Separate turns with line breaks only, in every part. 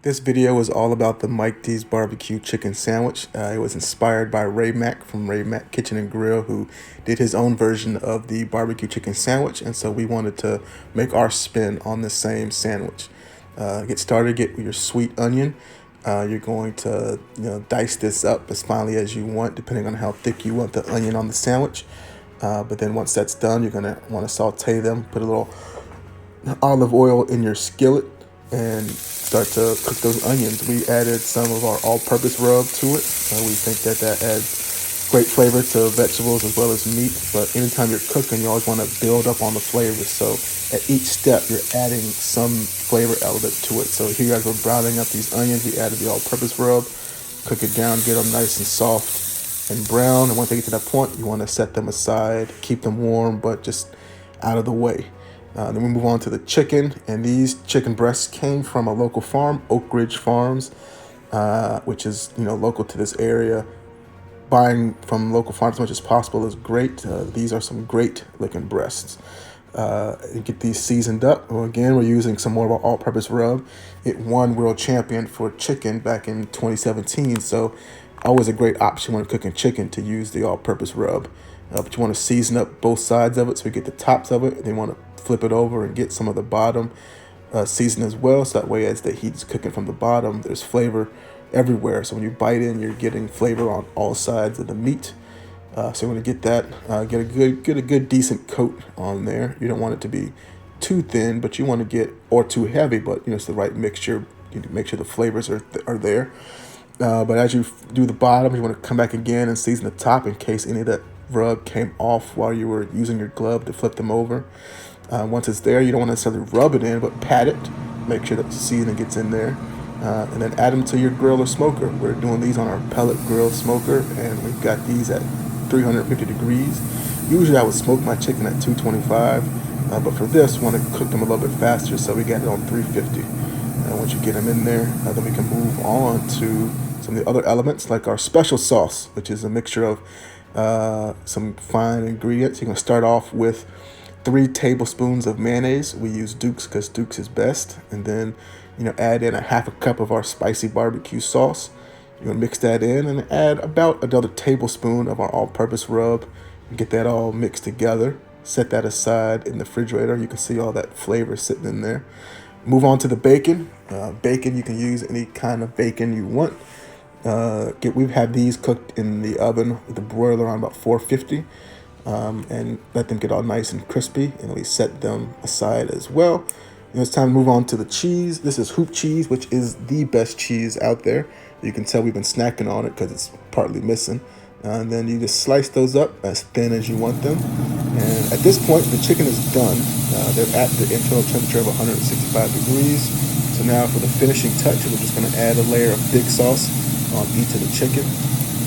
This video is all about the Mike D's BBQ Chicken Sandwich. It was inspired by Mack from Mack Kitchen and Grill, who did his own version of the BBQ Chicken Sandwich, and so we wanted to make our spin on the same sandwich. Get started, get your sweet onion. You're going to dice this up as finely as you want, depending on how thick you want the onion on the sandwich. But then once that's done, you're going to want to saute them, put a little olive oil in your skillet, and start to cook those onions. We added some of our all-purpose rub to it. We think that adds great flavor to vegetables as well as meat. But anytime you're cooking, you always want to build up on the flavors. So at each step, you're adding some flavor element to it. So here as we're browning up these onions, we added the all-purpose rub. Cook it down, get them nice and soft and brown. And once they get to that point, you want to set them aside, keep them warm, but just out of the way. Then we move on to the chicken, and these chicken breasts came from a local farm, Oak Ridge Farms, which is local to this area. Buying from local farms as much as possible is great. These are some great looking breasts. You get these seasoned up. Well, again, we're using some more of our all-purpose rub. It won world champion for chicken back in 2017, so always a great option when cooking chicken to use the all-purpose rub. But you want to season up both sides of it so you get the tops of it. Then you want to flip it over and get some of the bottom seasoned as well. So that way as the heat's cooking from the bottom, there's flavor everywhere. So when you bite in, you're getting flavor on all sides of the meat. So you want to get that, get a good decent coat on there. You don't want it to be too thin, but you want to get, or too heavy, but it's the right mixture. You need to make sure the flavors are there. But as you do the bottom, you want to come back again and season the top in case any of that rub came off while you were using your glove to flip them over. Once it's there, you don't want to necessarily rub it in, but pat it. Make sure that the seasoning gets in there. And then add them to your grill or smoker. We're doing these on our pellet grill smoker, and we've got these at 350 degrees. Usually I would smoke my chicken at 225, but for this, I want to cook them a little bit faster, so we got it on 350. Once you get them in there, then we can move on to some of the other elements, like our special sauce, which is a mixture of some fine ingredients. You're going to start off with 3 tablespoons of mayonnaise. We use Duke's because Duke's is best. And then, add in a half a cup of our spicy barbecue sauce. You're going to mix that in and add about another tablespoon of our all-purpose rub and get that all mixed together. Set that aside in the refrigerator. You can see all that flavor sitting in there. Move on to the bacon. Bacon, you can use any kind of bacon you want. We've had these cooked in the oven with the broiler on about 450. And let them get all nice and crispy, and we set them aside as well. It's time to move on to the cheese. This is hoop cheese, which is the best cheese out there. You can tell we've been snacking on it because it's partly missing. And then you just slice those up as thin as you want them. And at this point, the chicken is done. They're at the internal temperature of 165 degrees. So now for the finishing touch, we're just going to add a layer of thick sauce on each of the chicken.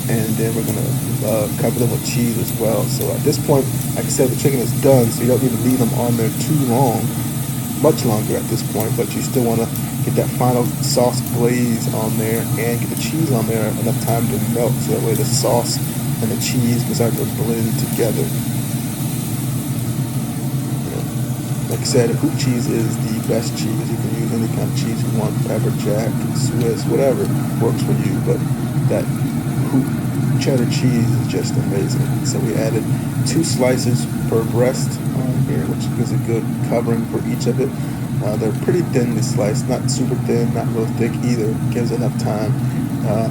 And then we're going to cover them with cheese as well. So at this point, like I said, the chicken is done, so you don't need to leave them on there too long, much longer at this point, but you still want to get that final sauce glaze on there and get the cheese on there enough time to melt, so that way the sauce and the cheese can start to blend together. Like I said, hoop cheese is the best cheese. You can use any kind of cheese you want, pepper jack, Swiss, whatever works for you, but that hoop cheddar cheese is just amazing. So we added 2 slices per breast on here, which gives a good covering for each of it. They're pretty thinly sliced, not super thin, not real thick either. Gives enough time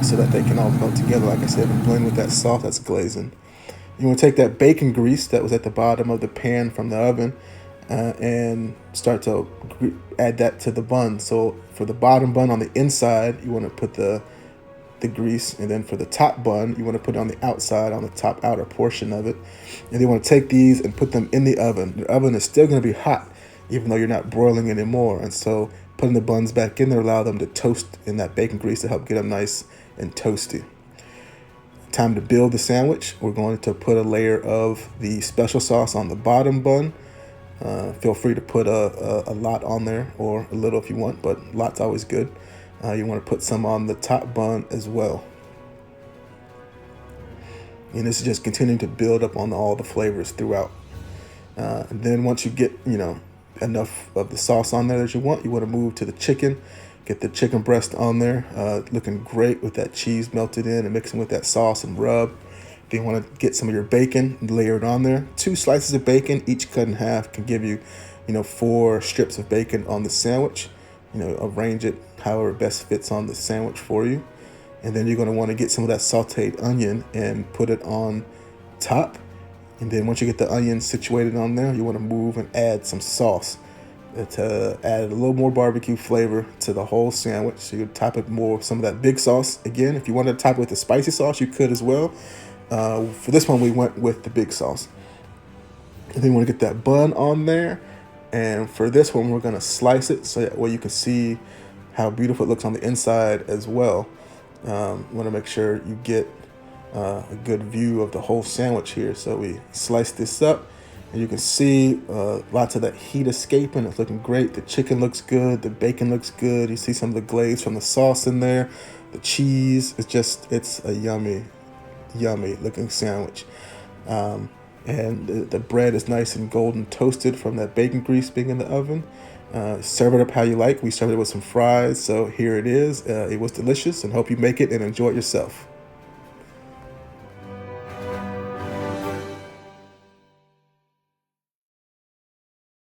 so that they can all melt together, like I said, and blend with that sauce that's glazing. You want to take that bacon grease that was at the bottom of the pan from the oven and start to add that to the bun. So for the bottom bun on the inside, you want to put the grease, and then for the top bun, you want to put it on the outside, on the top outer portion of it. And you want to take these and put them in the oven. The oven is still going to be hot, even though you're not broiling anymore. And so putting the buns back in there allow them to toast in that bacon grease to help get them nice and toasty. Time to build the sandwich. We're going to put a layer of the special sauce on the bottom bun. Feel free to put a lot on there, or a little if you want, but a lot's always good. You want to put some on the top bun as well. And this is just continuing to build up on all the flavors throughout. And then once you get, enough of the sauce on there that you want to move to the chicken. Get the chicken breast on there, looking great with that cheese melted in and mixing with that sauce and rub. If you want to get some of your bacon, layer it on there. 2 slices of bacon, each cut in half, can give you, 4 strips of bacon on the sandwich. Arrange it however best fits on the sandwich for you. And then you're going to want to get some of that sauteed onion and put it on top. And then once you get the onion situated on there, you want to move and add some sauce to add a little more barbecue flavor to the whole sandwich. So you top it more with some of that big sauce. Again, if you wanted to top it with the spicy sauce, you could as well. For this one, we went with the big sauce. And then you want to get that bun on there. And for this one, we're going to slice it so that way you can see how beautiful it looks on the inside as well. You want to make sure you get a good view of the whole sandwich here. So we slice this up. And you can see lots of that heat escaping. It's looking great. The chicken looks good. The bacon looks good. You see some of the glaze from the sauce in there. The cheese, it's a yummy looking sandwich. And the bread is nice and golden toasted from that bacon grease being in the oven. Serve it up how you like. We served it with some fries. So here it is. It was delicious, and hope you make it and enjoy it yourself.